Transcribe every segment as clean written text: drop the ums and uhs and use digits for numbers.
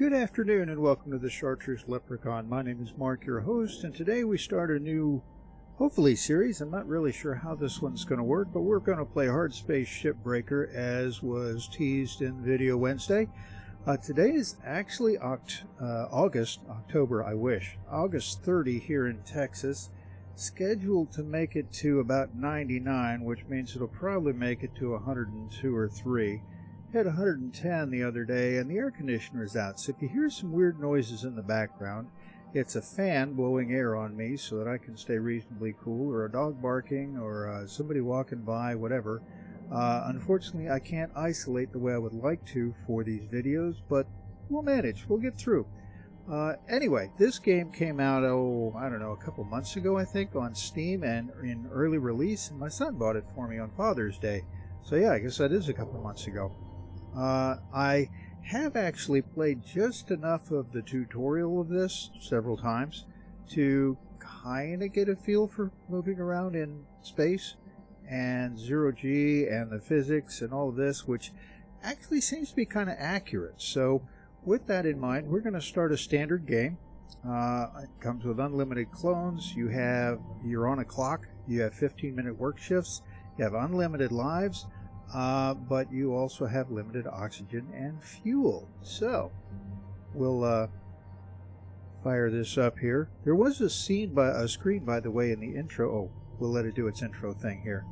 Good afternoon and welcome to the Chartreuse Leprechaun. My name is Mark, your host, and today we start a new, hopefully, series. I'm not really sure how this one's going to work, but we're going to play Hardspace Shipbreaker as was teased in Video Wednesday. Today is actually August 30 here in Texas. Scheduled to make it to about 99, which means it'll probably make it to 102 or 3. Had 110 the other day, and the air conditioner is out, so if you hear some weird noises in the background, it's a fan blowing air on me so that I can stay reasonably cool, or a dog barking, or somebody walking by, whatever. Unfortunately, I can't isolate the way I would like to for these videos, but we'll manage. We'll get through. Anyway, this game came out, I don't know, a couple months ago, I think, on Steam and in early release, and my son bought it for me on Father's Day. So yeah, I guess that is a couple months ago. I have actually played just enough of the tutorial of this several times to kind of get a feel for moving around in space and zero-G and the physics and all of this, which actually seems to be kind of accurate. So with that in mind, we're going to start a standard game. It comes with unlimited clones. You're on a clock. You have 15-minute work shifts. You have unlimited lives. But you also have limited oxygen and fuel. So we'll fire this up here. There was a screen, by the way, in the intro. Oh, we'll let it do its intro thing here.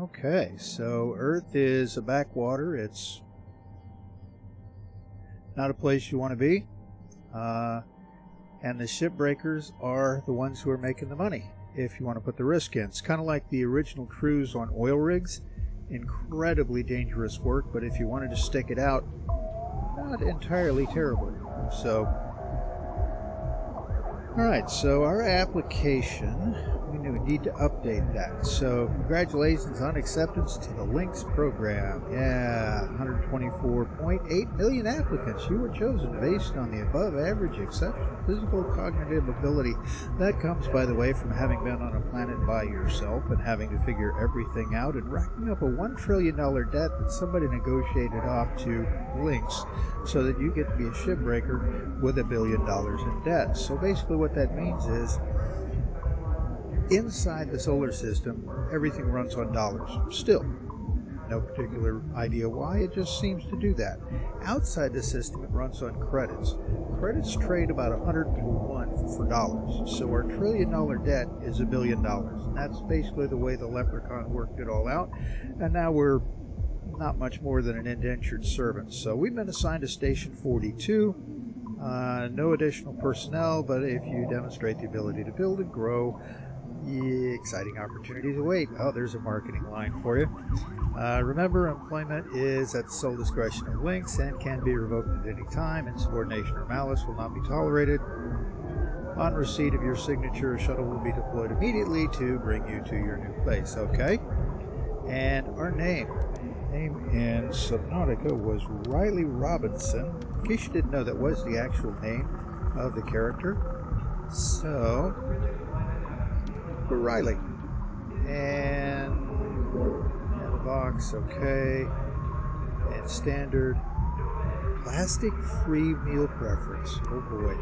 Okay, so Earth is a backwater. It's not a place you want to be. And the shipbreakers are the ones who are making the money, if you want to put the risk in. It's kind of like the original crews on oil rigs. Incredibly dangerous work, but if you wanted to stick it out, not entirely terrible. So, alright, so our application, we need to update that. So congratulations on acceptance to the Lynx program. Yeah, 124.8 million applicants. You were chosen based on the above average exceptional physical cognitive ability. That comes, by the way, from having been on a planet by yourself and having to figure everything out and racking up a $1 trillion debt that somebody negotiated off to Lynx so that you get to be a shipbreaker with $1 billion in debt. So basically what that means is inside the solar system, everything runs on dollars. Still, no particular idea why, it just seems to do that. Outside the system, it runs on credits. Credits trade about 100 to 1 for dollars. So our $1 trillion debt is $1 billion. And that's basically the way the Leprechaun worked it all out. And now we're not much more than an indentured servant. So we've been assigned to Station 42. No additional personnel, but if you demonstrate the ability to build and grow, exciting opportunities await. Oh, there's a marketing line for you. Remember, employment is at the sole discretion of Lynx and can be revoked at any time. Insubordination or malice will not be tolerated. On receipt of your signature, a shuttle will be deployed immediately to bring you to your new place. Okay. And our name in Subnautica was Riley Robinson. In case you didn't know, that was the actual name of the character. So Riley. And the box, okay. And standard plastic-free meal preference. Oh boy.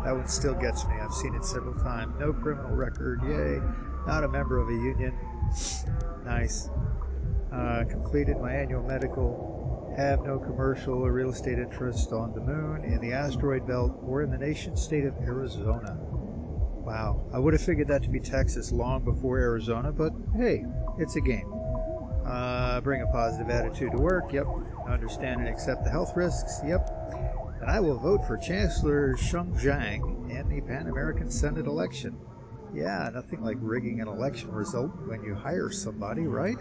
That one still gets me. I've seen it several times. No criminal record, yay. Not a member of a union. Nice. Completed my annual medical. Have no commercial or real estate interest on the moon, in the asteroid belt, or in the nation state of Arizona. Wow, I would have figured that to be Texas long before Arizona, but hey, it's a game. Bring a positive attitude to work, yep. Understand and accept the health risks, yep. And I will vote for Chancellor Sheng Zhang in the Pan American Senate election. Yeah, nothing like rigging an election result when you hire somebody, right?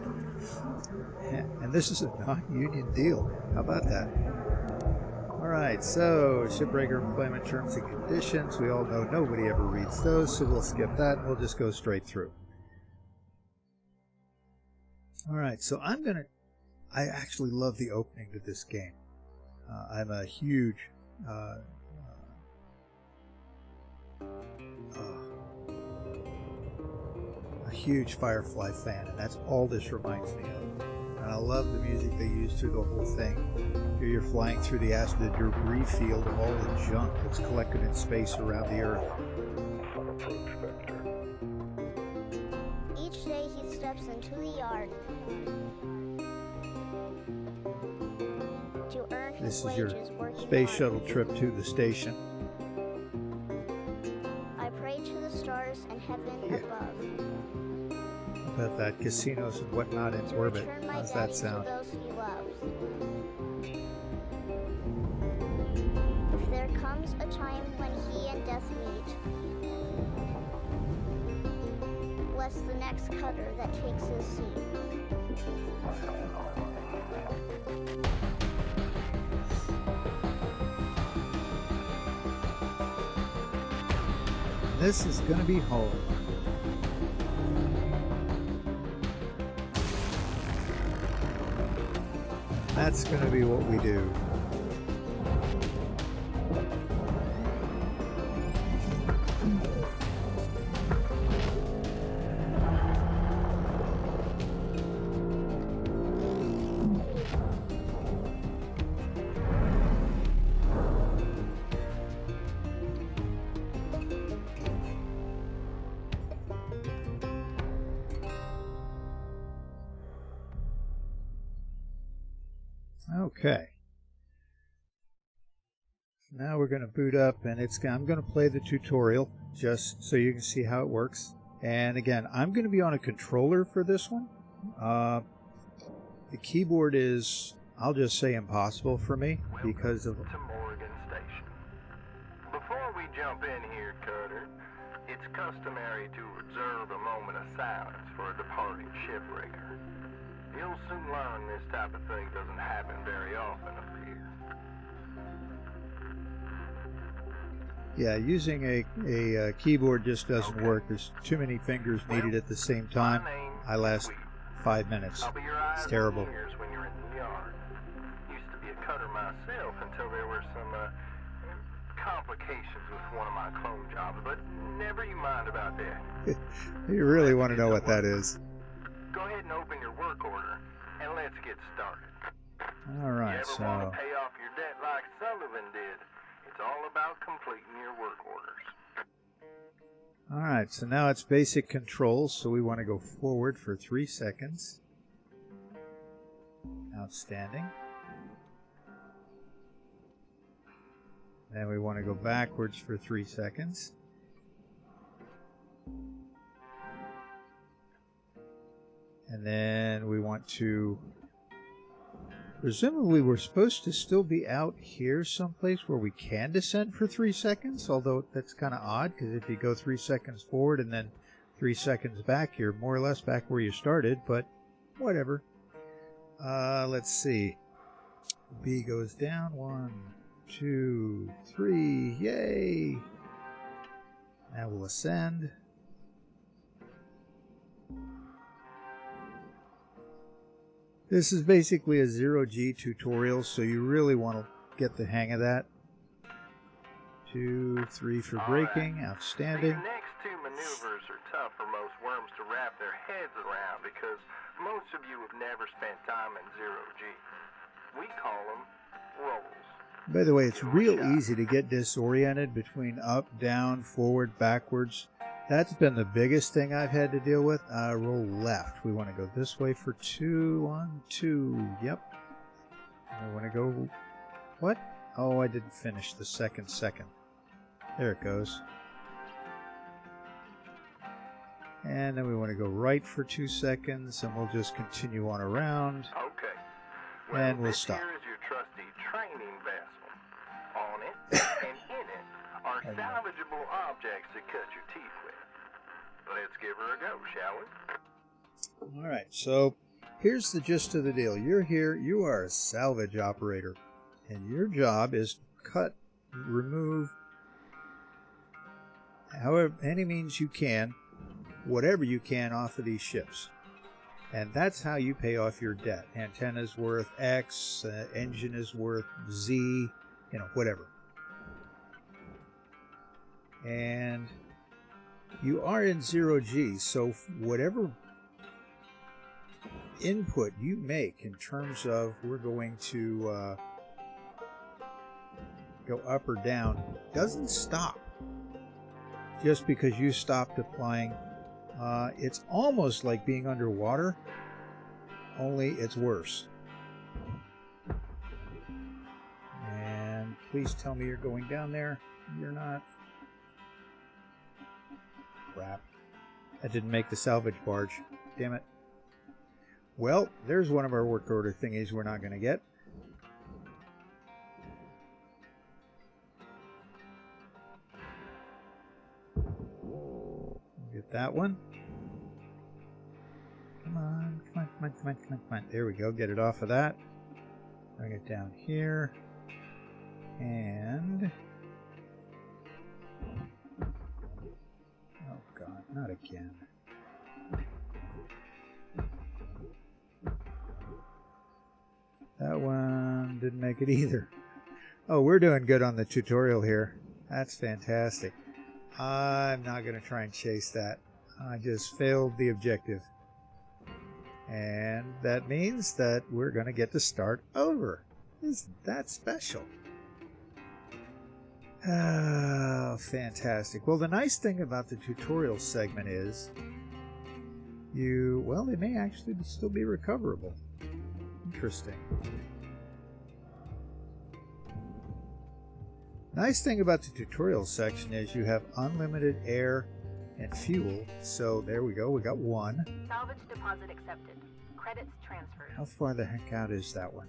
And this is a non-union deal. How about that? Alright, so Shipbreaker employment terms and conditions. We all know nobody ever reads those, so we'll skip that and we'll just go straight through. Alright, so I actually love the opening to this game. I'm a huge Firefly fan, and that's all this reminds me of. And I love the music they use through the whole thing. Here you're flying through the debris field of all the junk that's collected in space around the Earth. Each day he steps into the yard to earn his This is your wages working space hard. shuttle trip to the station. I pray to the stars and heaven above. About that, casinos and whatnot in To orbit. return my How's daddy that sound? to those he loves. If there comes a time when he and death meet, bless the next cutter that takes his seat. This is going to be home. That's going to be what we do. Okay. Now we're going to boot up, and I'm going to play the tutorial just so you can see how it works. And again, I'm going to be on a controller for this one. The keyboard is, I'll just say, impossible for me because of... To Morgan Station. Before we jump in here, Cutter, it's customary to observe a moment of silence for a departing shipbreaker. You'll soon learn this type of thing doesn't happen very often up here. Yeah, using a keyboard just doesn't work. There's too many fingers needed at the same time. I last 5 minutes. I'll be your eyes It's terrible. and ears when you're in the yard. Used to be a cutter myself until there were some complications with one of my clone jobs, but never you mind about that. You really want to know what that is. Go ahead and open your work order, and let's get started. All right, You ever so... want to pay off your debt like Sullivan did? It's all about completing your work orders. All right, so now it's basic controls, so we want to go forward for 3 seconds. Outstanding. Then we want to go backwards for 3 seconds. And then we want to... Presumably we're supposed to still be out here someplace where we can descend for 3 seconds, although that's kind of odd, because if you go 3 seconds forward and then 3 seconds back, you're more or less back where you started, but whatever. Let's see. B goes down. 1, 2, 3. Yay! Now we'll ascend. This is basically a 0G tutorial, so you really want to get the hang of that. 2, 3 for braking. Right. Outstanding. These next two maneuvers are tough for most worms to wrap their heads around because most of you have never spent time in 0G. We call them rolls. By the way, it's real easy to get disoriented between up, down, forward, backwards. That's been the biggest thing I've had to deal with. Roll left. We want to go this way for 2, 1, 2. Yep. I want to go... What? Oh, I didn't finish the second. There it goes. And then we want to go right for 2 seconds, and we'll just continue on around. Okay. And we'll this stop. Here is your trusty training vessel. On it and in it are salvageable objects to cut your teeth with. Let's give her a go, shall we? All right, so here's the gist of the deal. You're here, you are a salvage operator, and your job is to cut, remove, however, any means you can, whatever you can off of these ships. And that's how you pay off your debt. Antenna's worth X, engine is worth Z, you know, whatever. And you are in 0G, so whatever input you make in terms of we're going to go up or down doesn't stop just because you stopped applying. It's almost like being underwater, only it's worse. And please tell me you're going down there. You're not. Crap. That didn't make the salvage barge. Damn it. Well, there's one of our work order thingies we're not going to get. We'll get that one. Come on, come on, come on, come on, come on, come on. There we go. Get it off of that. Bring it down here. And... oh, God, not again. That one didn't make it either. Oh, we're doing good on the tutorial here. That's fantastic. I'm not going to try and chase that. I just failed the objective. And that means that we're going to get to start over. Isn't that special? Oh, fantastic. Well, the nice thing about the tutorial segment is well, they may actually still be recoverable. Interesting. Nice thing about the tutorial section is you have unlimited air and fuel. So there we go. We got one. Salvage deposit accepted. Credits transferred. How far the heck out is that one?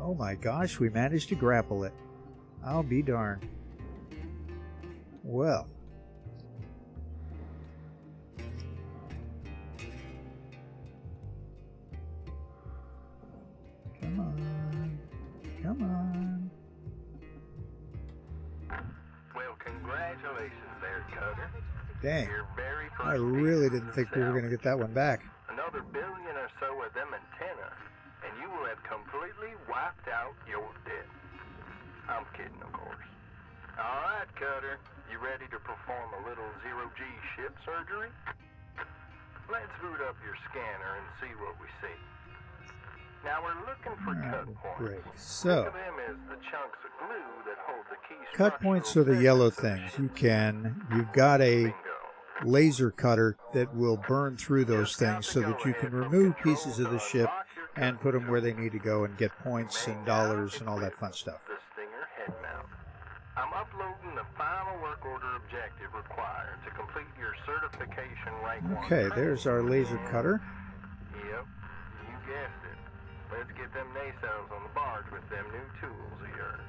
Oh my gosh, we managed to grapple it. I'll be darned. Well. Come on. Come on. Well, congratulations there, Cutter. Dang. Your very first I really piece didn't of think we were going to get that one back. Another billion or so of them antennas, and you will have completely wiped out your debt. I'm kidding, of course. All right, Cutter. You ready to perform a little 0G ship surgery? Let's boot up your scanner and see what we see. Now we're looking for cut points. Great. Think So, of them as the chunks of glue that hold the key cut points are structural the yellow segments of the things. ship. You've got a Bingo. laser cutter that will burn through those things so that you can remove pieces of the ship and put them where they need to go and get points and dollars and all that fun stuff. The Stinger head mount. I'm uploading the final work order objective required to complete your certification rank 1. Okay, there's our laser cutter. Yep, you guessed it. Let's get them nacelles on the barge with them new tools of yours.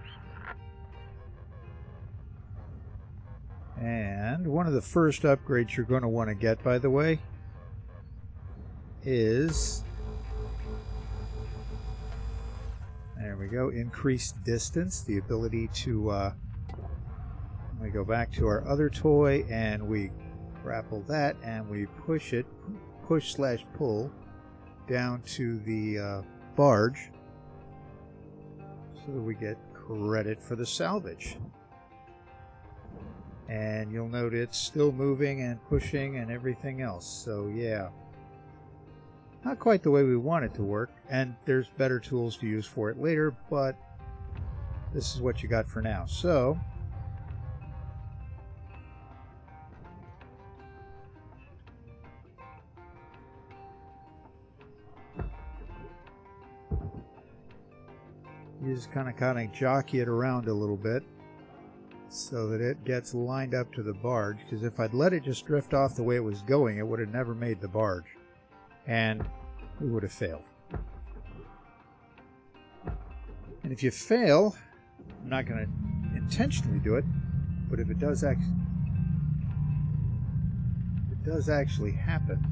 And one of the first upgrades you're going to want to get, by the way, is... there we go, increased distance, the ability to... we go back to our other toy and we grapple that and we push it, push/pull down to the barge so that we get credit for the salvage. And you'll note it's still moving and pushing and everything else. So yeah, not quite the way we want it to work, and there's better tools to use for it later, but this is what you got for now. So you just kind of jockey it around a little bit so that it gets lined up to the barge, because if I'd let it just drift off the way it was going, it would have never made the barge and we would have failed. And if you fail, I'm not going to intentionally do it, but if it does actually happen.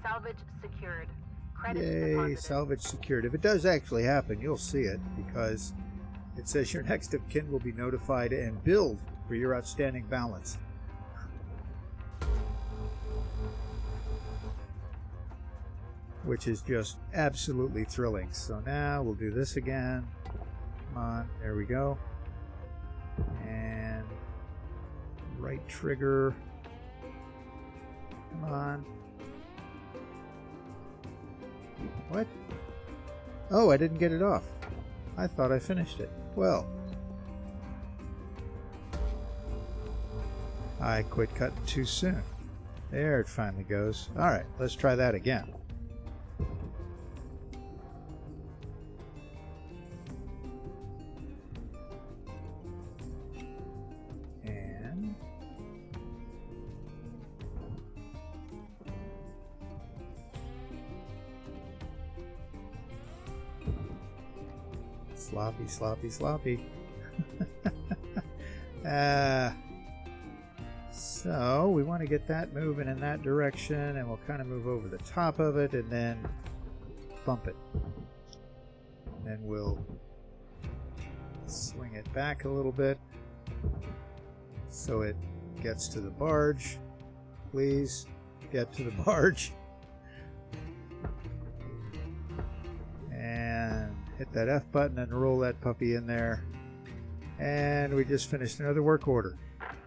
Salvage secured. Credits Yay, deposited. salvage secured. If it does actually happen, you'll see it, because It says your next of kin will be notified and billed for your outstanding balance. Which is just absolutely thrilling. So now we'll do this again. Come on, there we go. And right trigger. Come on. What? Oh, I didn't get it off. I thought I finished it. Well, I quit cutting too soon. There it finally goes. Alright, let's try that again. And sloppy, sloppy, sloppy. So we want to get that moving in that direction, and we'll kind of move over the top of it and then bump it. And then we'll swing it back a little bit so it gets to the barge. Please get to the barge. And hit that F button and roll that puppy in there. And we just finished another work order.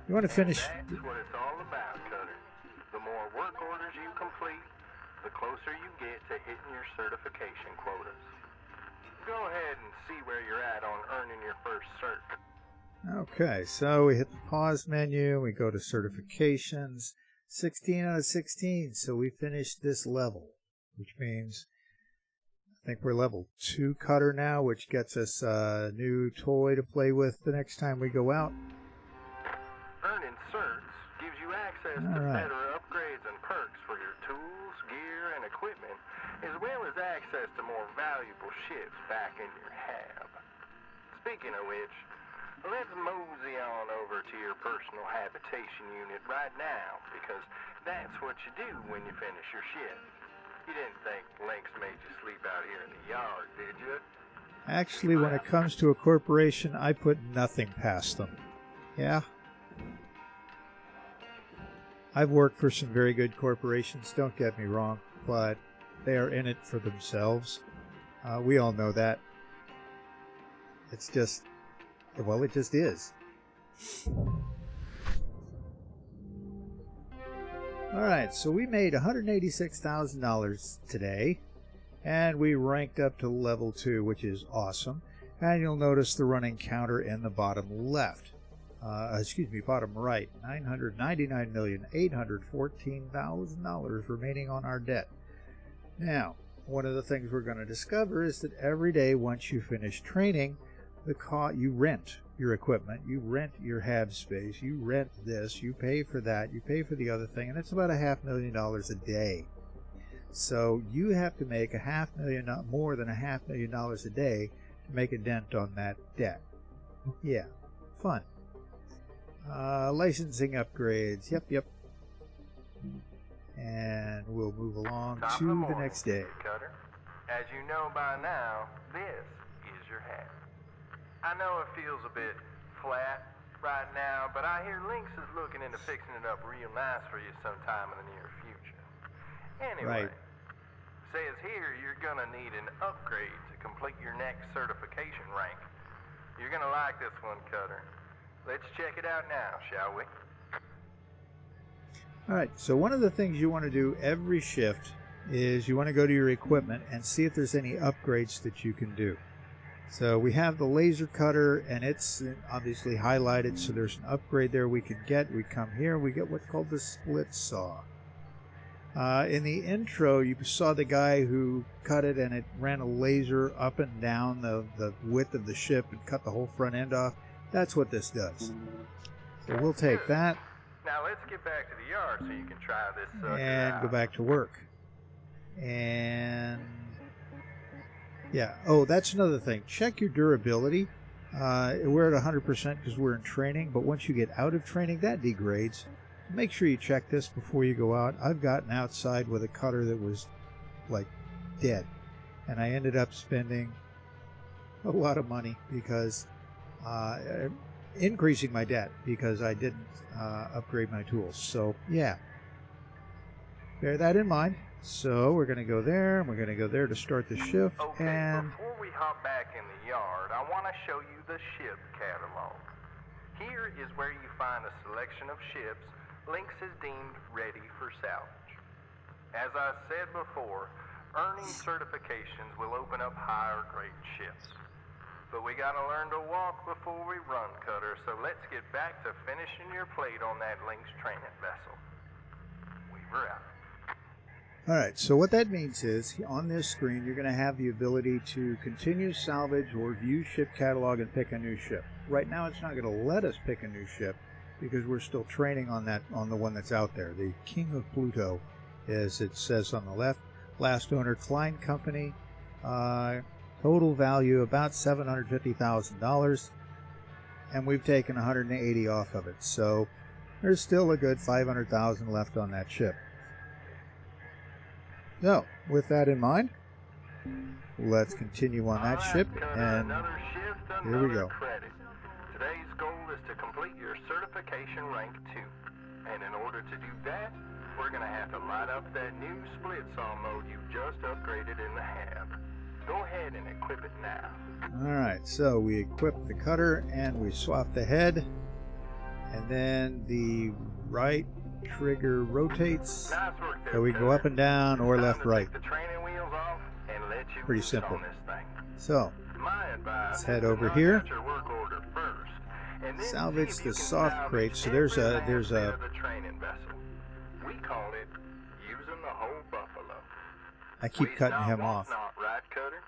You want to finish? That's what it's all about, Cutter. The more work orders you complete, the closer you get to hitting your certification quotas. Go ahead and see where you're at on earning your first cert. Okay, so we hit the pause menu, we go to certifications, 16 out of 16, so we finished this level, which means I think we're level 2 cutter now, which gets us a new toy to play with the next time we go out. Earning certs gives you access to better upgrades and perks for your tools, gear, and equipment, as well as access to more valuable ships back in your hab. Speaking of which, let's mosey on over to your personal habitation unit right now, because that's what you do when you finish your shift. You didn't think Lynx made you sleep out here in the yard, did you? Actually, when it comes to a corporation, I put nothing past them. Yeah? I've worked for some very good corporations, don't get me wrong, but they are in it for themselves. We all know that. It's just, well, it just is. Alright, so we made $186,000 today, and we ranked up to level 2, which is awesome. And you'll notice the running counter in the bottom left. Bottom right, $999,814,000 remaining on our debt. Now, one of the things we're going to discover is that every day once you finish training, you rent your equipment, you rent your hab space, you rent this, you pay for that, you pay for the other thing, and it's about $500,000 a day. So you have to make more than $500,000 a day to make a dent on that debt. Yeah, fun. Licensing upgrades. Yep. And we'll move along to the next day. Cutter. As you know by now, this is your hat. I know it feels a bit flat right now, but I hear Lynx is looking into fixing it up real nice for you sometime in the near future. Anyway, says here you're gonna need an upgrade to complete your next certification rank. You're gonna like this one, Cutter. Let's check it out now, shall we? Alright, so one of the things you want to do every shift is you want to go to your equipment and see if there's any upgrades that you can do. So we have the laser cutter, and it's obviously highlighted, so there's an upgrade there we can get. We come here, we get what's called the split saw. In the intro, you saw the guy who cut it, and it ran a laser up and down the width of the ship and cut the whole front end off. That's what this does. So we'll take that. Now let's get back to the yard so you can try this and out. go back to work. And yeah, oh, that's another thing. Check your durability. We're at 100% because we're in training, but once you get out of training, that degrades. Make sure you check this before you go out. I've gotten outside with a cutter that was like dead, and I ended up spending a lot of money because increasing my debt because I didn't upgrade my tools. So yeah, bear that in mind. So we're going to go there, and we're going to go there to start the shift. Okay, And before we hop back in the yard, I want to show you the ship catalog. Here is where you find a selection of ships Lynx is deemed ready for salvage. As I said before, earning certifications will open up higher grade ships. But we gotta learn to walk before we run, Cutter, so let's get back to finishing your plate on that Lynx training vessel. Weaver out. alright, so what that means is, on this screen, you're going to have the ability to continue salvage or view ship catalog and pick a new ship. Right now, it's not going to let us pick a new ship because we're still training on the one that's out there. The King of Pluto, as it says on the left. Last owner, Klein Company. Total value about $750,000. And we've taken 180 off of it. So there's still a good 500,000 left on that ship. So, with that in mind, let's continue on that ship, and here we go. Credit. Today's goal is to complete your certification rank 2. And in order to do that, we're going to have to light up that new split saw mode you just upgraded in the hab. Go ahead and equip it now. Alright, so we equip the cutter, and we swap the head, and then the right trigger rotates, Nice work there, so we go up and down or Time left, to right. take the training wheels off and let you Pretty loose simple. on this thing. So, My advice let's head is to over knock here. out your work order first, and then Salvage see if the you can soft salvage crate. So there's every a last there's bit a of the training vessel. We call it using the whole buffalo. I keep Waste cutting not, him want off. Not, right, Cutter?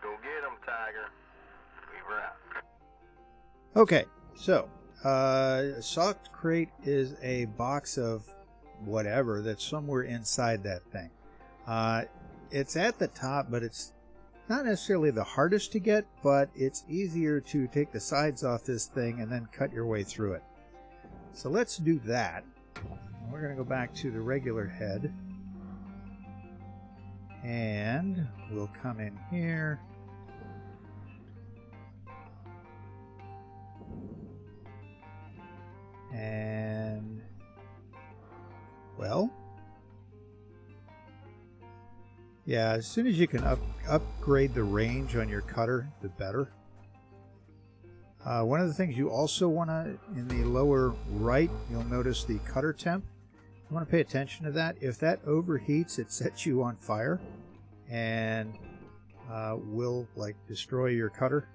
Go get him, Tiger. Weaver out. Okay, so soft crate is a box of whatever that's somewhere inside that thing. It's at the top, but it's not necessarily the hardest to get, but it's easier to take the sides off this thing and then cut your way through it. So let's do that. We're going to go back to the regular head, and we'll come in here. And, well, yeah, as soon as you can upgrade the range on your cutter, the better. One of the things you also want to, in the lower right, you'll notice the cutter temp. You want to pay attention to that. If that overheats, it sets you on fire and will, like, destroy your cutter.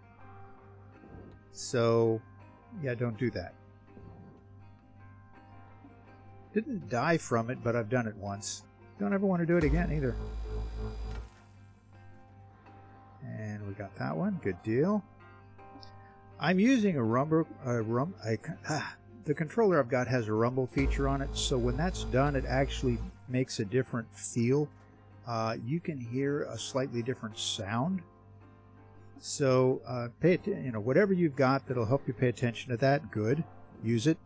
So, yeah, don't do that. Didn't die from it, but I've done it once. Don't ever want to do it again either. And we got that one. Good deal. I'm using a rumble. The controller I've got has a rumble feature on it, so when that's done, it actually makes a different feel. You can hear a slightly different sound. So whatever you've got that'll help you pay attention to that, good. Use it.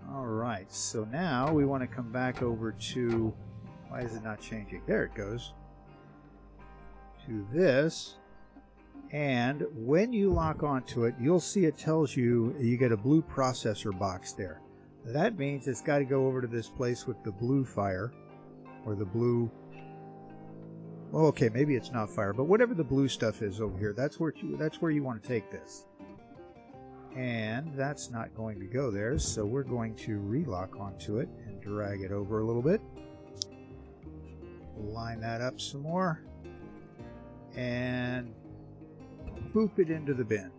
Alright, so now we want to come back over to, why is it not changing? There it goes. To this, and when you lock onto it, you'll see it tells you get a blue processor box there. That means it's got to go over to this place with the blue fire, or the blue, well, okay, maybe it's not fire, but whatever the blue stuff is over here, that's where you want to take this. And that's not going to go there, so we're going to relock onto it and drag it over a little bit. Line that up some more. And boop it into the bin.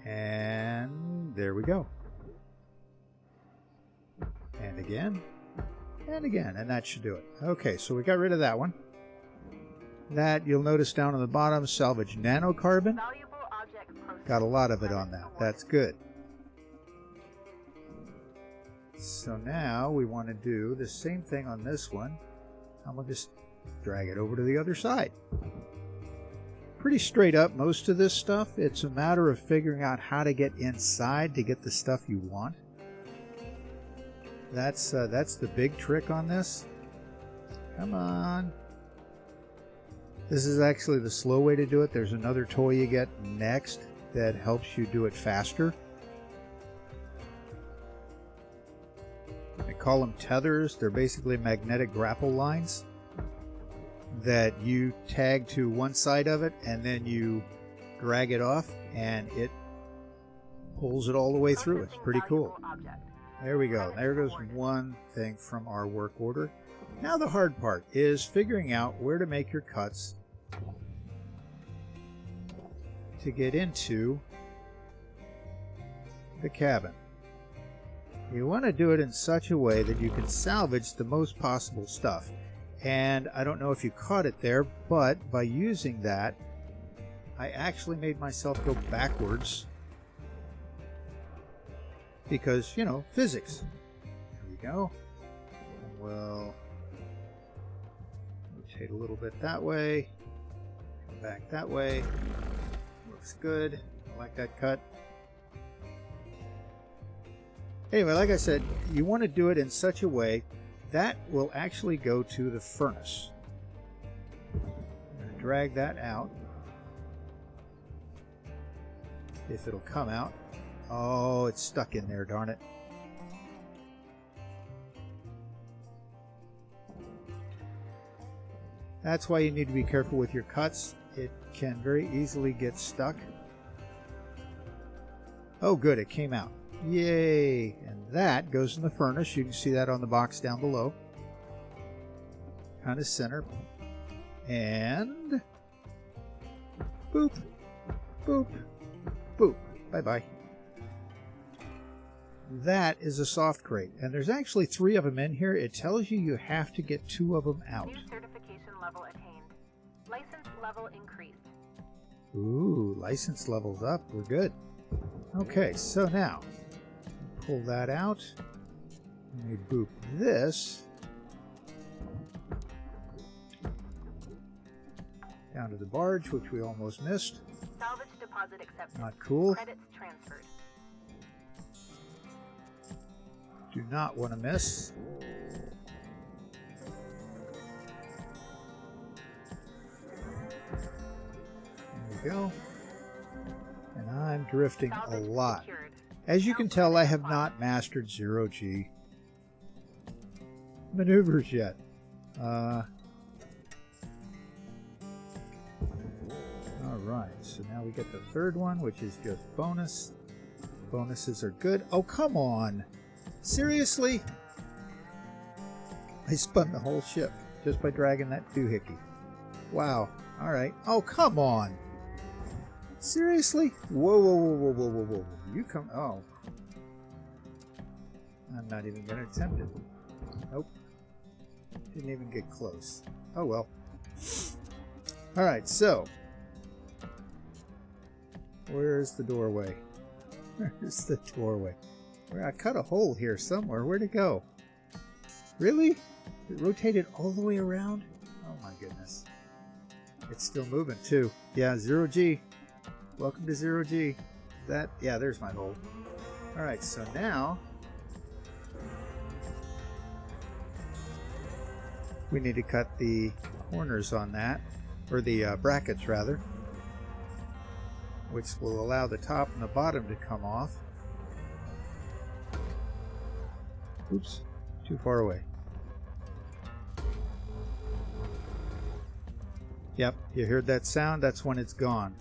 And there we go. And again. And again. And that should do it. Okay, so we got rid of that one. That, you'll notice down on the bottom, salvage nanocarbon. Got a lot of it on that. That's good. So now we want to do the same thing on this one. I'm going to just drag it over to the other side. Pretty straight up, most of this stuff. It's a matter of figuring out how to get inside to get the stuff you want. That's the big trick on this. Come on. This is actually the slow way to do it. There's another toy you get next that helps you do it faster. I call them tethers. They're basically magnetic grapple lines that you tag to one side of it, and then you drag it off, and it pulls it all the way through. It's pretty cool. There we go. There goes one thing from our work order. Now the hard part is figuring out where to make your cuts to get into the cabin. You want to do it in such a way that you can salvage the most possible stuff. And I don't know if you caught it there, but by using that, I actually made myself go backwards because, you know, physics. There we go. We'll rotate a little bit that way, come back that way. Looks good. I like that cut. Anyway, like I said, you want to do it in such a way that will actually go to the furnace. I'm going to drag that out. If it'll come out. Oh, it's stuck in there, darn it. That's why you need to be careful with your cuts. It can very easily get stuck. Oh, good, it came out. Yay! And that goes in the furnace. You can see that on the box down below. Kind of center. And boop, boop, boop. Bye-bye. That is a soft crate. And there's actually 3 of them in here. It tells you have to get 2 of them out. New certification level attained. License level increased. Ooh, license levels up. We're good. Okay, so now pull that out. And we boop this down to the barge, which we almost missed. Salvage deposit accepted. Not cool. Credits transferred. Do not want to miss. There we go. And I'm drifting a lot. As you can tell, I have not mastered 0G maneuvers yet. Alright, so now we get the third one, which is just bonus. Bonuses are good. Oh, come on! Seriously? I spun the whole ship just by dragging that doohickey. Wow. Alright. Oh, come on! Seriously? Whoa, whoa, whoa, whoa, whoa, whoa, whoa. You come... Oh. I'm not even going to attempt it. Nope. Didn't even get close. Oh, well. Alright, so. Where's the doorway? Where's the doorway? I cut a hole here somewhere. Where'd it go? Really? It rotated all the way around? Oh my goodness. It's still moving too. Yeah, 0G. Welcome to 0G. That, yeah, there's my hole. Alright, so now we need to cut the corners on that, or the brackets rather, which will allow the top and the bottom to come off. Oops, too far away. Yep, you heard that sound? That's when it's gone.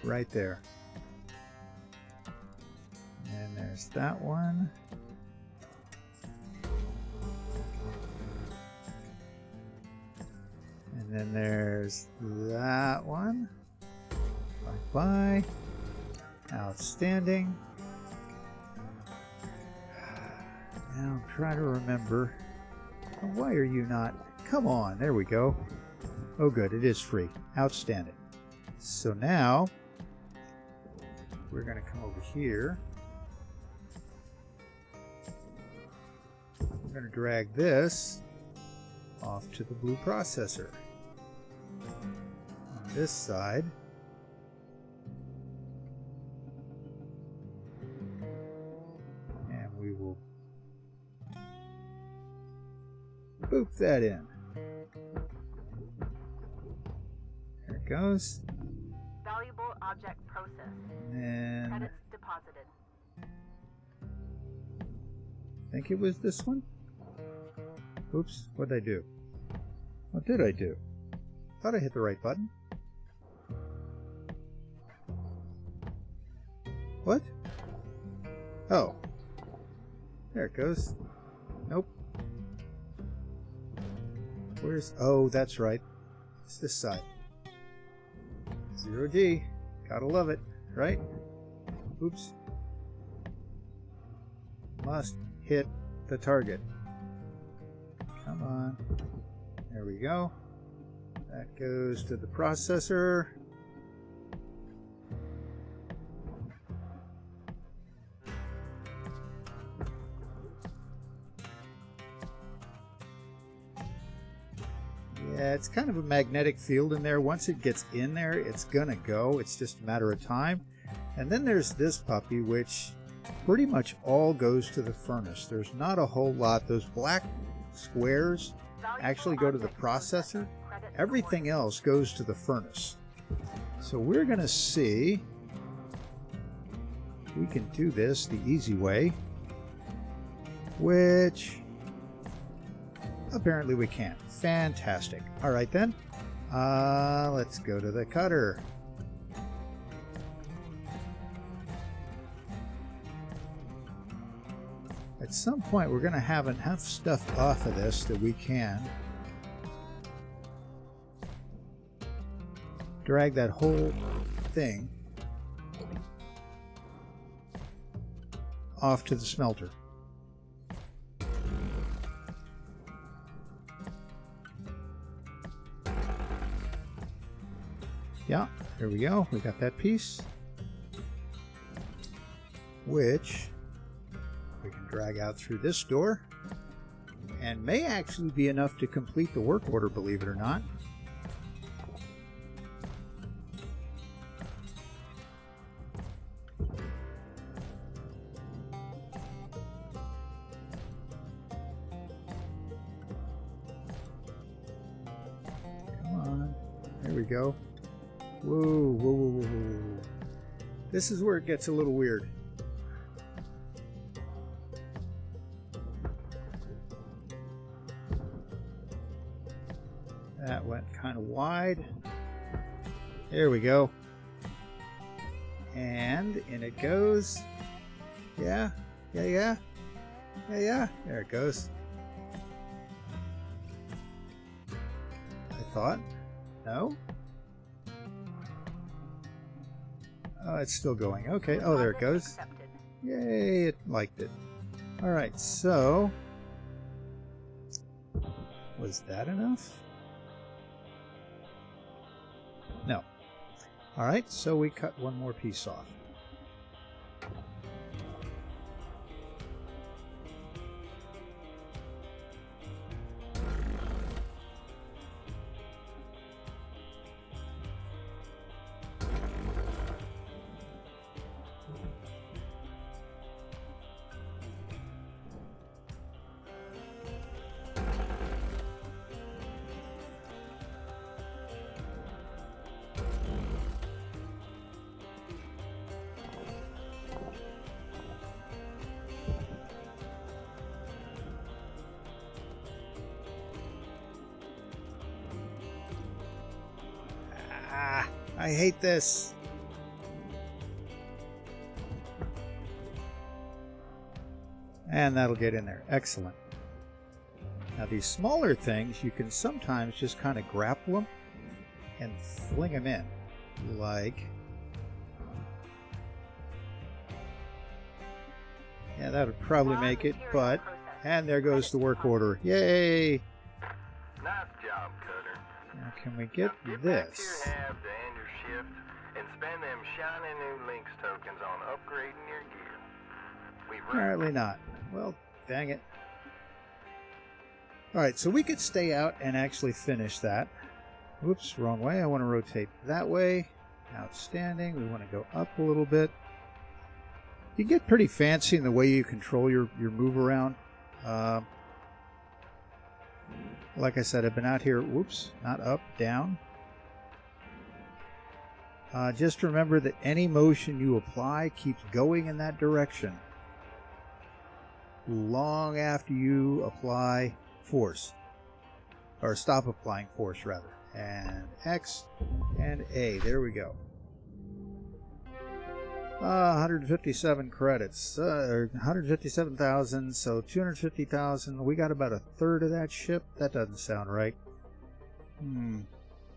Right there. And there's that one. And then there's that one. Bye-bye. Outstanding. Now I'm trying to remember. Why are you not? Come on, there we go. Oh good, it is free. Outstanding. So now we're going to come over here. We're going to drag this off to the blue processor. On this side. And we will Boop that in. There it goes. Valuable object processed. And Credits deposited. I think it was this one. Oops, what did I do? What did I do? Thought I hit the right button. What? Oh. There it goes. Nope. Where's... Oh, that's right. It's this side. 0G. Gotta love it, right? Oops. Must hit the target. Come on. There we go. That goes to the processor. Yeah, it's kind of a magnetic field in there. Once it gets in there, it's gonna go. It's just a matter of time. And then there's this puppy, which pretty much all goes to the furnace. There's not a whole lot. Those black squares actually go to the processor. Everything else goes to the furnace. So we're gonna see if we can do this the easy way, which apparently we can. Fantastic. All right then. Let's go to the cutter. At some point we're going to have enough stuff off of this that we can drag that whole thing off to the smelter. Yeah, there we go. We got that piece, which we can drag out through this door and may actually be enough to complete the work order, believe it or not. Come on. There we go. Whoa, whoa, whoa, whoa, whoa. This is where it gets a little weird. That went kind of wide. There we go. And in it goes. Yeah, yeah, yeah. Yeah, yeah. There it goes. I thought. No? Oh, it's still going. Okay. Oh, there it goes. Yay, it liked it. Alright, so... was that enough? No. Alright, so we cut one more piece off. I hate this. And that'll get in there. Excellent. Now these smaller things, you can sometimes just kind of grapple them and fling them in. Like... yeah, that would probably make it, but... and there goes the work order. Yay! Nice job, Cutter. Now can we get Get this? back to your hab to end your shift and spend them shiny new links tokens on upgrading your gear. We've Apparently not. Well, dang it. Alright, so we could stay out and actually finish that. Whoops, wrong way. I want to rotate that way. Outstanding. We want to go up a little bit. You get pretty fancy in the way you control your move around. Like I said, I've been out here, whoops, not up, down. Just remember that any motion you apply keeps going in that direction long after you apply force, or stop applying force rather. And X and A, there we go. 157 credits, 157,000, so 250,000. We got about a third of that ship. That doesn't sound right.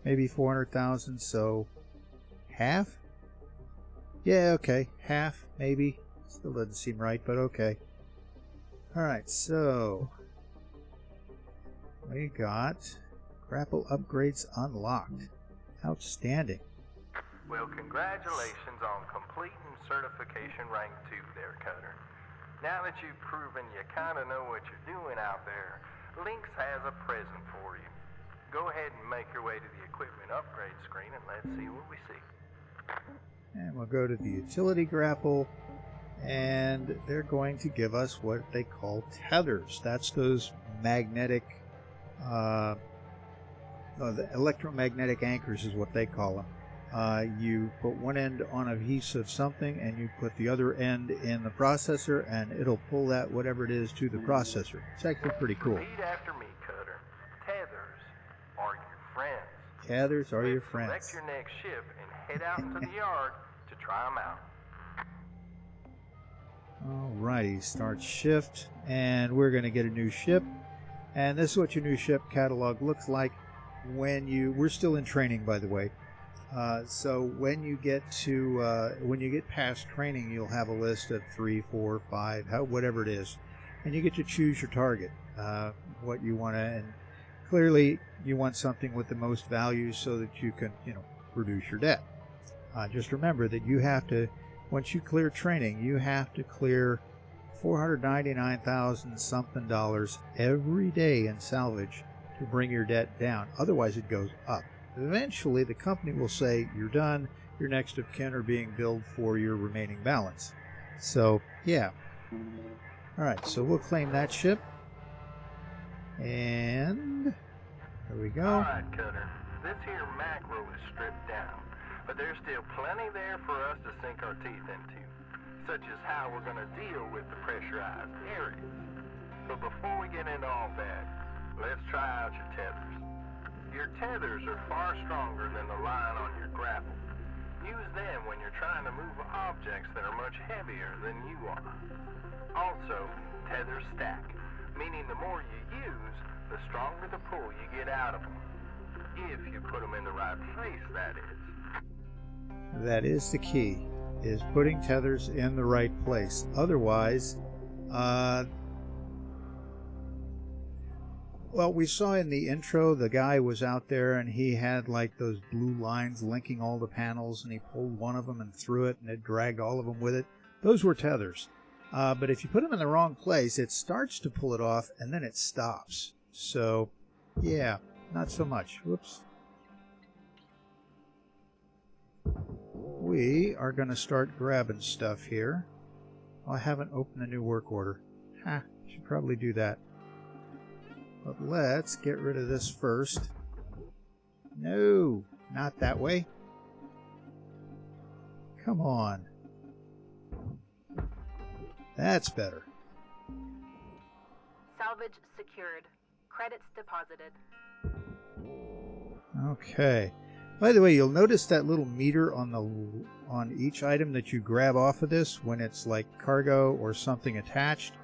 Maybe 400,000, so half? Yeah, okay, half, maybe. Still doesn't seem right, but okay. Alright, so we got grapple upgrades unlocked. Outstanding. Well, congratulations on completing certification rank 2 there, Cutter. Now that you've proven you kind of know what you're doing out there, Lynx has a present for you. Go ahead and make your way to the equipment upgrade screen and let's see what we see. And we'll go to the utility grapple, and they're going to give us what they call tethers. That's those magnetic, the electromagnetic anchors is what they call them. You put one end on a piece of something and you put the other end in the processor, and it'll pull that whatever it is to the processor. It's actually pretty cool. Repeat after me, Cutter. Tethers are your friends. Tethers are your friends. Select your next ship and head out into the yard to try them out. Alrighty, start shift, and we're going to get a new ship. And this is what your new ship catalog looks like when we're still in training, by the way. So when you get past training, you'll have a list of 3, 4, 5, whatever it is, and you get to choose your target, what you want to, and clearly you want something with the most value so that you can, reduce your debt. Just remember that you have to, once you clear training, you have to clear $499,000 something every day in salvage to bring your debt down. Otherwise, it goes up. Eventually, the company will say, you're done, your next of kin are being billed for your remaining balance. So, yeah. Alright, so we'll claim that ship. And there we go. Alright, Cutter. This here macro is stripped down, but there's still plenty there for us to sink our teeth into, such as how we're going to deal with the pressurized areas. But before we get into all that, let's try out your tethers. Your tethers are far stronger than the line on your grapple. Use them when you're trying to move objects that are much heavier than you are. Also, tethers stack, meaning the more you use, the stronger the pull you get out of them. If you put them in the right place, that is. That is the key, is putting tethers in the right place. Otherwise, well, we saw in the intro, the guy was out there and he had like those blue lines linking all the panels, and he pulled one of them and threw it, and it dragged all of them with it. Those were tethers. But if you put them in the wrong place, it starts to pull it off and then it stops. So, yeah, not so much. Whoops. We are going to start grabbing stuff here. Oh, I haven't opened a new work order. Should probably do that. But let's get rid of this first. No, not that way. Come on. That's better. Salvage secured. Credits deposited. Okay. By the way, you'll notice that little meter on each item that you grab off of this when it's like cargo or something attached.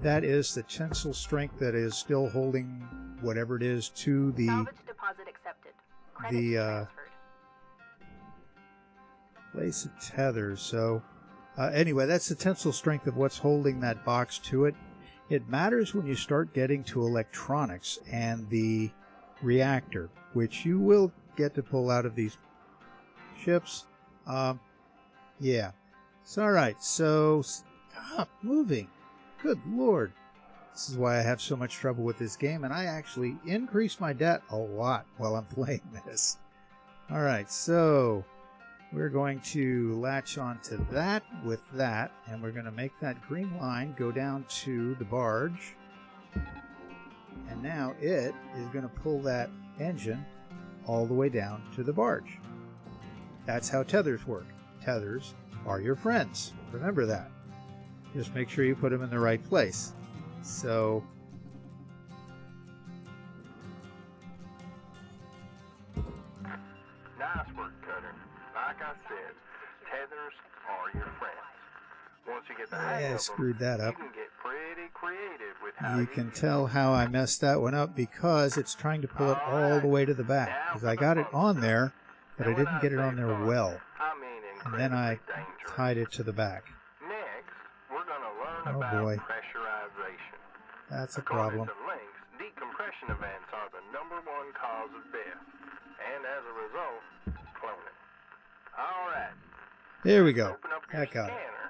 That is the tensile strength that is still holding whatever it is to the Salvage deposit accepted. Credits transferred. Place of tethers. So anyway, that's the tensile strength of what's holding that box to it. It matters when you start getting to electronics and the reactor, which you will get to pull out of these ships. Yeah. So, alright, so stop moving. Good Lord. This is why I have so much trouble with this game, and I actually increase my debt a lot while I'm playing this. Alright, so we're going to latch onto that with that, and we're going to make that green line go down to the barge. And now it is going to pull that engine all the way down to the barge. That's how tethers work. Tethers are your friends. Remember that. Just make sure you put them in the right place. So Nice work, Cutter. Like I said, tethers are your friends. Once you get the hang of them, screwed that up. you can get pretty creative with how you can tell how I messed that one up because it's trying to pull it all the way to the back. Because I got it on there, but I didn't get it on there well. I mean And then I dangerous. tied it to the back. Next, we're going to learn Oh, about boy. pressurization. That's a According problem. to links, decompression events are the #1 cause of death, and as a result, cloning. All right, There we go. open up your That got it. scanner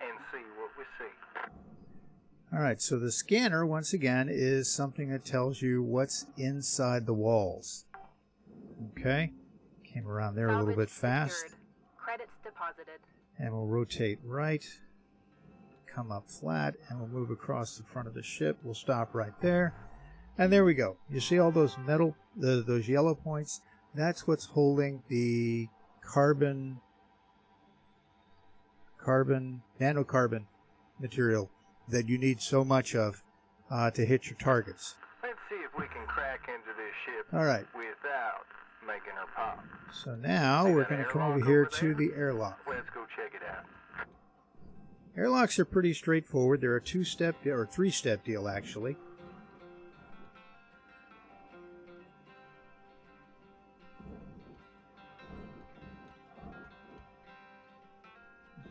and see what we see. All right, so the scanner, once again, is something that tells you what's inside the walls. Okay, came around there a little bit fast. Secured. Credits deposited. And we'll rotate right, come up flat, and we'll move across the front of the ship. We'll stop right there. And there we go. You see all those metal, those yellow points? That's what's holding the nanocarbon material that you need so much of to hit your targets. Let's see if we can crack into this ship All right. without making her pop. So now we're going to come over here to the airlock. Let's go check it out. Airlocks are pretty straightforward. They're a two-step or three-step deal, actually.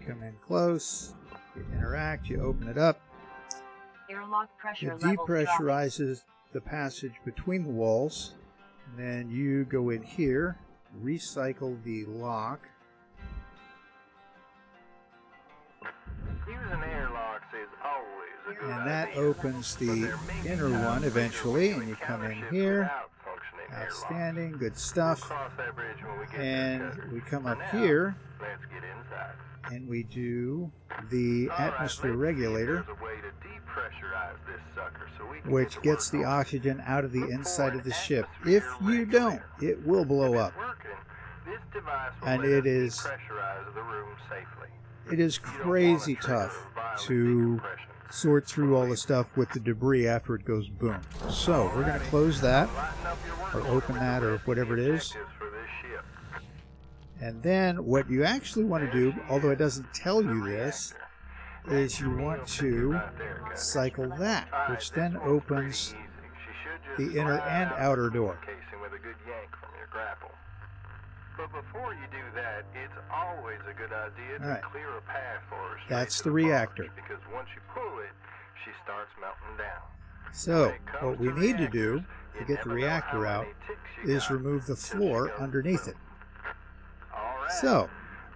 You come in close, you interact, you open it up. Airlock pressure It level depressurizes the passage between the walls. And then you go in here, recycle the lock. Using airlocks is always a good And that idea. opens But the there may be inner times one when eventually, we and you come encounter in ships here. without functioning airlocks. Outstanding, good We'll stuff. cross that bridge when we get And there, Cutter. we come For up now, here, let's get inside. and we do the All right, atmosphere let's see if regulator, there's a way to depressurize this sucker so we can which get to gets work the on it. oxygen out of the Look for inside an of the ship. atmosphere If you don't, regulator. it will blow If up. it's working, this device will And let it us is depressurize the room safely. It is You don't wanna crazy trigger tough violent to decompression. sort through all the stuff with the debris after it goes boom. So we're going to close that, Lighten up your work or order open with that, the or rest of whatever the it is. objectives for this ship. And then what you actually want to do, although it doesn't tell The you this, reactor. is you want to Right there, Cutter. cycle that, All right, which this then one's opens pretty easy. She should just the inner slide and out outer the door. casing with a good yank from your grapple. But before you do that, it's always a good idea to All right. clear a path for her straight That's to the barge, reactor. because once you pull it, she starts melting down. So When it comes what we to need to do reactors, to you get the never know how reactor many out ticks you is got remove the till she floor goes underneath boom. it. All right. So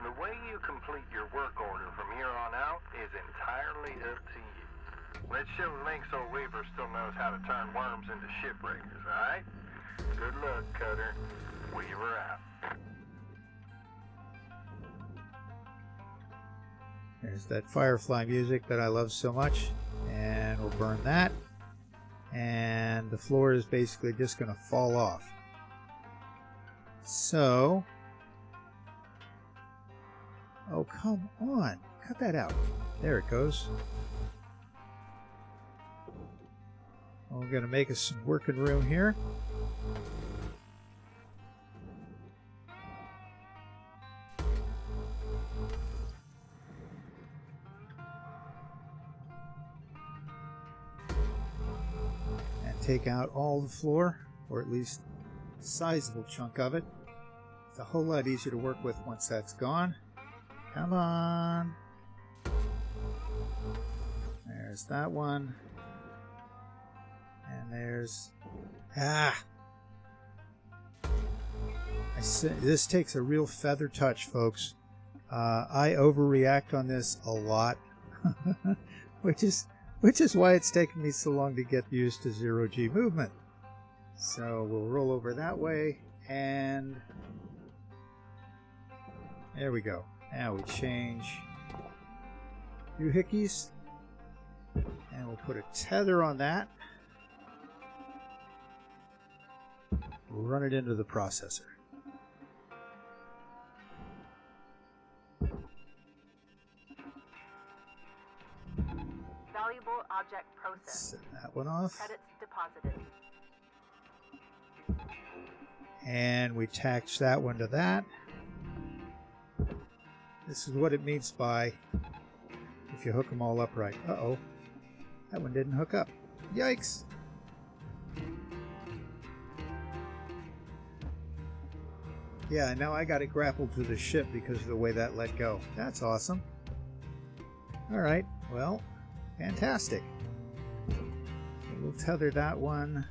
The way you complete your work order from here on out is entirely up to you. Let's show Link so Weaver still knows how to turn worms into shipbreakers, alright? Good luck, Cutter. Weaver out. there's that Firefly music that I love so much, and we'll burn that. And the floor is basically just going to fall off. So, oh come on, cut that out. There it goes. We're going to make us some working room here. And take out all the floor, or at least a sizable chunk of it. It's a whole lot easier to work with once that's gone. Come on. There's that one. And there's... This takes a real feather touch, folks. I overreact on this a lot. which is why it's taken me so long to get used to zero-G movement. So we'll roll over that way, and there we go. Now we change doohickeys, and we'll put a tether on that. run it into the processor. Valuable object processed. Send that one off. Credits deposited. And we attach that one to that. This is what it means by if you hook them all up right. Uh-oh. That one didn't hook up. Yikes. Yeah, now I got it grappled to the ship because of the way that let go. That's awesome. Alright, well, fantastic. We'll tether that one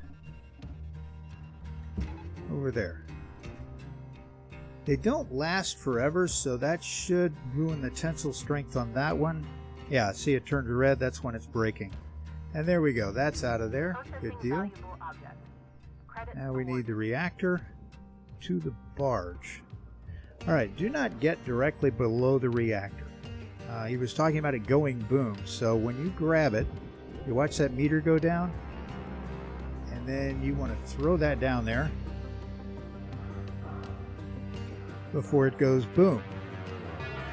over there. They don't last forever, so that should ruin the tensile strength on that one. Yeah, see it turned red, that's when it's breaking. And there we go, that's out of there. Good deal. Now we need the reactor to the barge. Alright, do not get directly below the reactor. He was talking about it going boom, so when you grab it, you watch that meter go down, and then you want to throw that down there before it goes boom.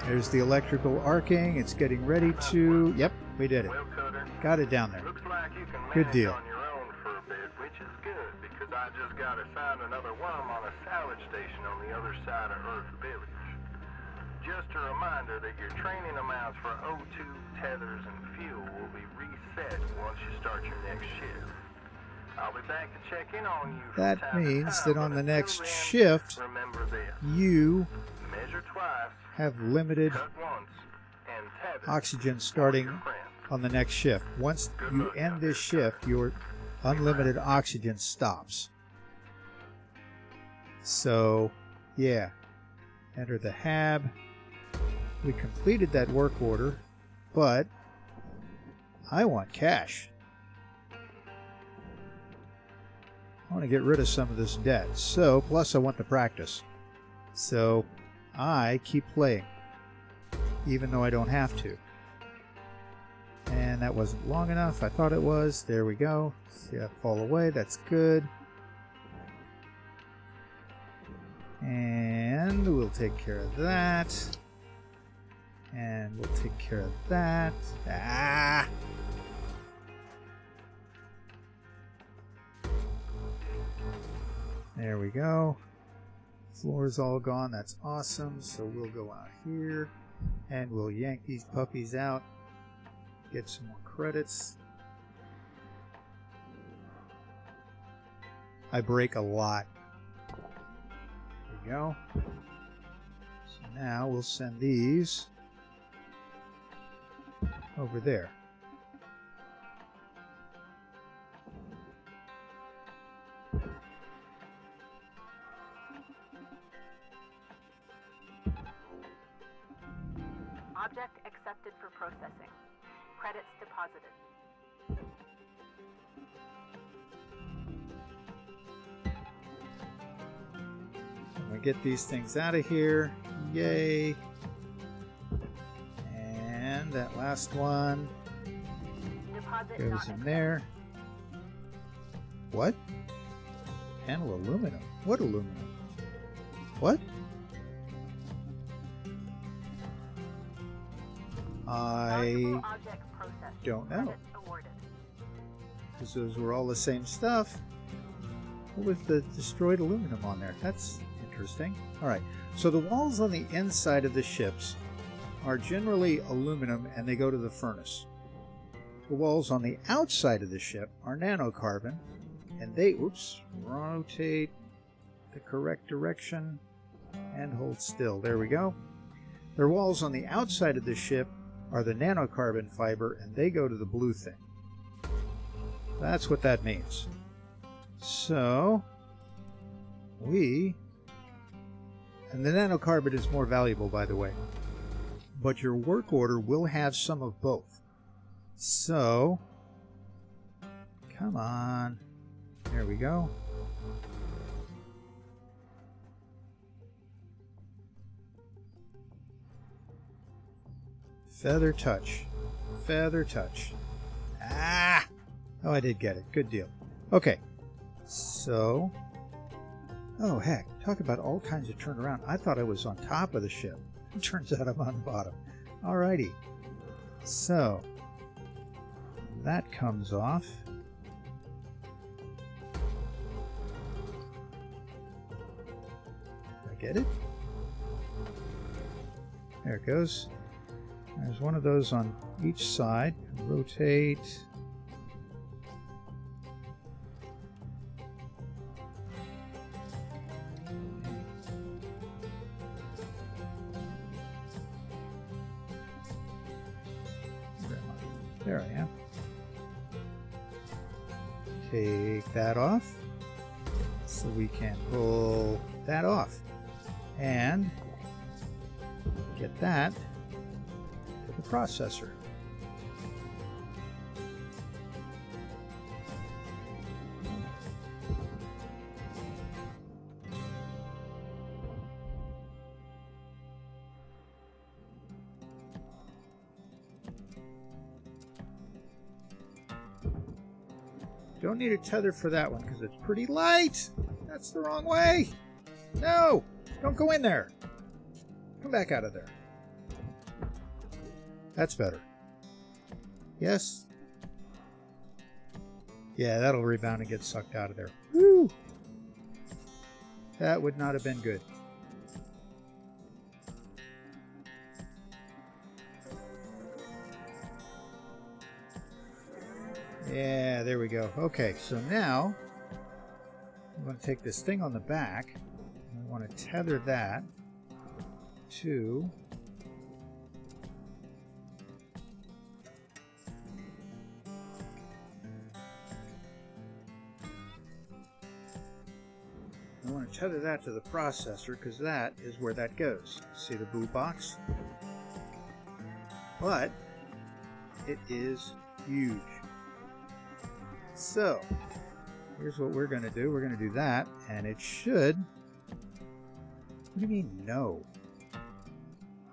There's the electrical arcing. It's getting ready to... Yep, we did it. Well, Cutter, Got it down there. looks like you can Good manage deal. on your own for a bit, which is good, because I just got assigned another worm on a salvage station on the other side of Earth Village. Just a reminder that your training amounts for O2, tethers, and fuel will be reset once you start your next shift. I'll be back to check in on you from That time to means time, that on but the until next then, shift, remember this. you Measure twice, have limited cut once, and tether oxygen for starting your friends. on the next shift. Once you end this shift, your unlimited oxygen stops. So, yeah. Enter the HAB. We completed that work order, but I want cash. I want to get rid of some of this debt. So, plus I want the practice. So, I keep playing, even though I don't have to. And that wasn't long enough. I thought it was. There we go. See that fall away. That's good. And we'll take care of that. And we'll take care of that. Ah! There we go. Floor's all gone. That's awesome. So we'll go out here and we'll yank these puppies out. Get some more credits. I break a lot. There we go. So now we'll send these over there. Object accepted for processing. Credits deposited. I'm gonna get these things out of here. Yay! And that last one Deposit goes not in accepted. there. What? Panel aluminum. What aluminum? What? Valuable I object processed. don't know. Credits awarded. Because those were all the same stuff. What was the destroyed aluminum on there? That's interesting. Alright, so the walls on the inside of the ships are generally aluminum and they go to the furnace. The walls on the outside of the ship are nanocarbon and they, rotate the correct direction and hold still. There we go. The walls on the outside of the ship are the nanocarbon fiber and they go to the blue thing. That's what that means. So, and the nanocarbon is more valuable, by the way, but your work order will have some of both. So, come on. There we go. Feather touch. Feather touch. Ah! Oh, I did get it. Good deal. Okay. So, Oh, heck. Talk about all kinds of turnaround. I thought I was on top of the ship. It turns out I'm on the bottom. Alrighty. So, that comes off. I get it? There it goes. There's one of those on each side. Rotate. There I am. Take that off so we can pull that off and get that to the processor. Don't need a tether for that one because it's pretty light. That's the wrong way. No, don't go in there. Come back out of there. That's better. Yes? Yeah, that'll rebound and get sucked out of there. Woo! That would not have been good. Yeah, there we go. Okay, so now I'm going to take this thing on the back. I want to tether that to the processor because that is where that goes. See the boot box? But it is huge. So, here's what we're going to do. We're going to do that, and it should... What do you mean, no?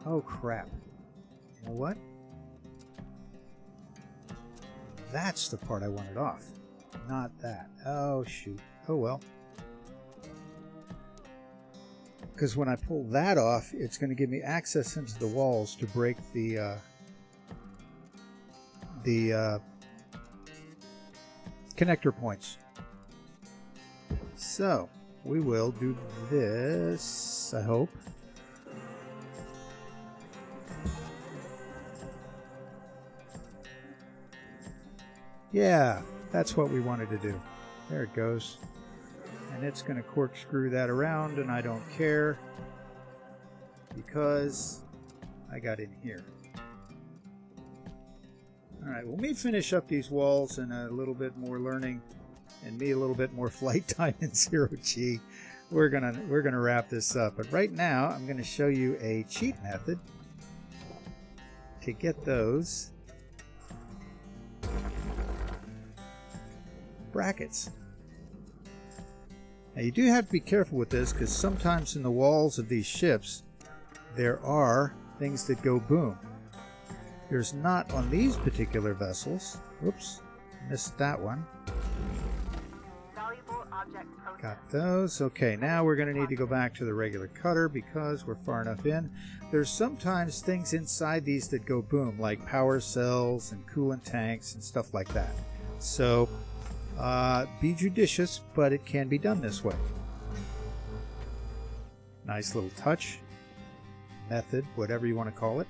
Oh, crap. You know what? That's the part I wanted off, not that. Oh, shoot. Oh, well. Because when I pull that off, it's going to give me access into the walls to break the connector points. So we will do this, I hope. Yeah, that's what we wanted to do. There it goes. And it's going to corkscrew that around, and I don't care because I got in here. Alright, well, me finish up these walls and a little bit more learning and me a little bit more flight time in 0G. We're gonna wrap this up. But right now I'm gonna show you a cheat method to get those brackets. Now you do have to be careful with this because sometimes in the walls of these ships there are things that go boom. There's not on these particular vessels. Oops, missed that one. Valuable object processed. Got those. Okay, now we're going to need to go back to the regular cutter because we're far enough in. There's sometimes things inside these that go boom, like power cells and coolant tanks and stuff like that. So be judicious, but it can be done this way. Nice little touch, method, whatever you want to call it.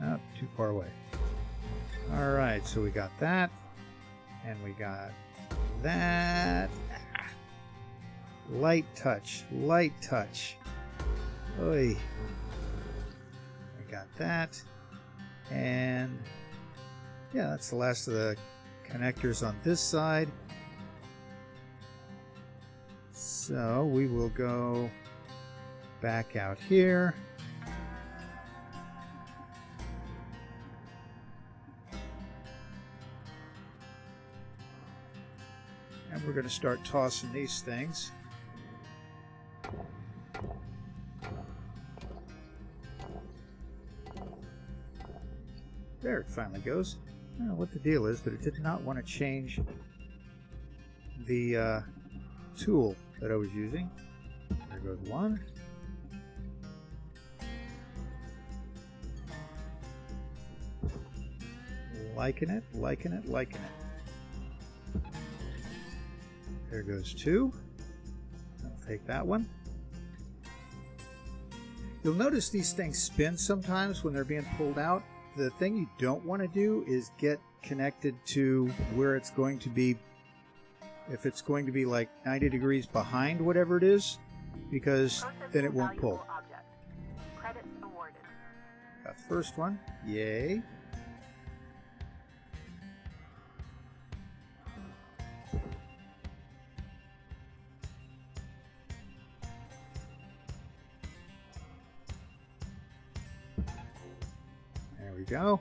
Oh, too far away. Alright, so we got that. And we got that. Light touch. Light touch. Oy. We got that. And yeah, that's the last of the connectors on this side. So we will go back out here. And we're going to start tossing these things. There it finally goes. I don't know what the deal is, but it did not want to change the tool that I was using. There goes one. Liking it, liking it, liking it. There goes two. I'll take that one. You'll notice these things spin sometimes when they're being pulled out. The thing you don't want to do is get connected to where it's going to be, if it's going to be like 90 degrees behind whatever it is, because then it won't pull. Credits awarded. Got the first one. Yay. There we go.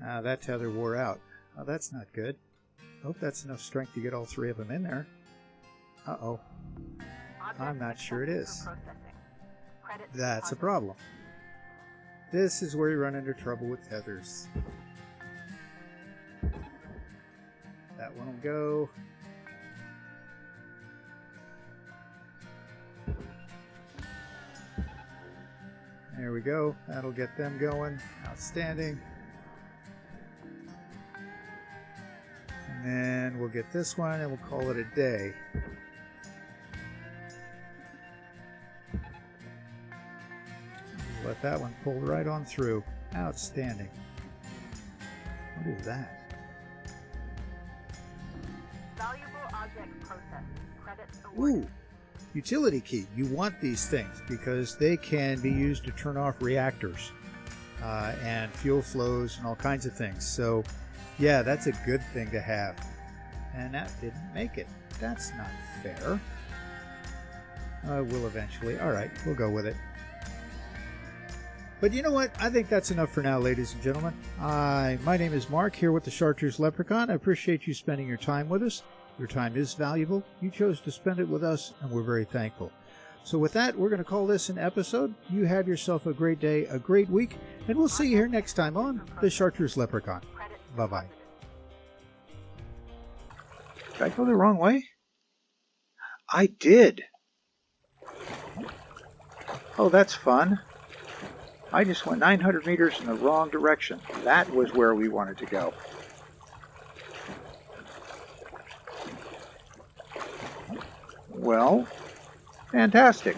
That tether wore out. Oh, that's not good. Hope that's enough strength to get all three of them in there. Uh-oh. I'm not sure it is. That's a problem. This is where you run into trouble with tethers. That one will go. There we go. That'll get them going. Outstanding. And then we'll get this one and we'll call it a day. Let that one pull right on through. Outstanding. What is that? Valuable object processed. Credits awarded. Ooh! Utility key. You want these things because they can be used to turn off reactors and fuel flows and all kinds of things. So, yeah, that's a good thing to have. And that didn't make it. That's not fair. We'll eventually. All right, we'll go with it. But you know what? I think that's enough for now, ladies and gentlemen. My name is Mark, here with the Chartreuse Leprechaun. I appreciate you spending your time with us. Your time is valuable. You chose to spend it with us, and we're very thankful. So with that, we're going to call this an episode. You have yourself a great day, a great week, and we'll see you here next time on the Chartreuse Leprechaun. Bye-bye. Did I go the wrong way? I did. Oh, that's fun. I just went 900 meters in the wrong direction. That was where we wanted to go. Well, fantastic.